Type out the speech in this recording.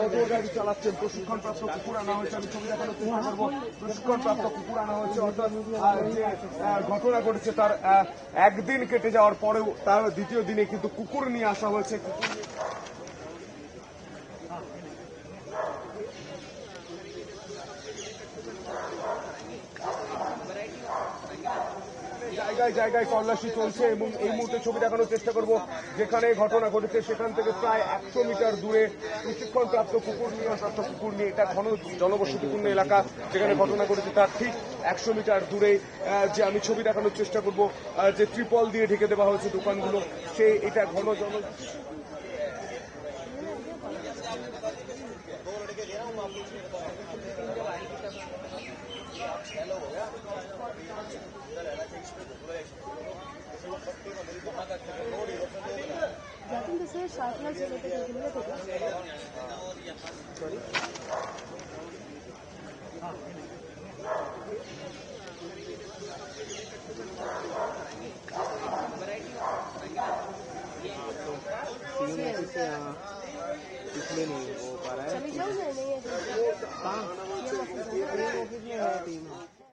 নজরদারি চালাচ্ছেন। প্রশিক্ষণপ্রাপ্ত কুকুর আনা হয়েছে, আমি ছবি দেখানোর চেষ্টা করবো। প্রশিক্ষণপ্রাপ্ত কুকুর আনা হয়েছে, অর্থাৎ যে ঘটনা ঘটেছে তার একদিন কেটে যাওয়ার পরেও তার দ্বিতীয় দিনে কিন্তু কুকুর নিয়ে আসা হয়েছে। জায়গায় জায়গায় তল্লাশি চলছে এবং এই মুহূর্তে ছবি দেখানোর চেষ্টা করব যেখানে ঘটনা ঘটেছে সেখান থেকে প্রায় 100 মিটার দূরে প্রশিক্ষণপ্রাপ্ত কুকুর নিয়ে এটা ঘন জনবসতিপূর্ণ এলাকা যেখানে ঘটনা ঘটেছে তার ঠিক 100 মিটার দূরে যে আমি ছবি দেখানোর চেষ্টা করব যে ত্রিপল দিয়ে ঢেকে দেওয়া হয়েছে দোকানগুলো, সে এটা ঘন जातीन से शासना जिले के जिले থেকে सॉरी इसलिए नहीं हो पा रहा है। चली जाओ नहीं है टीम है।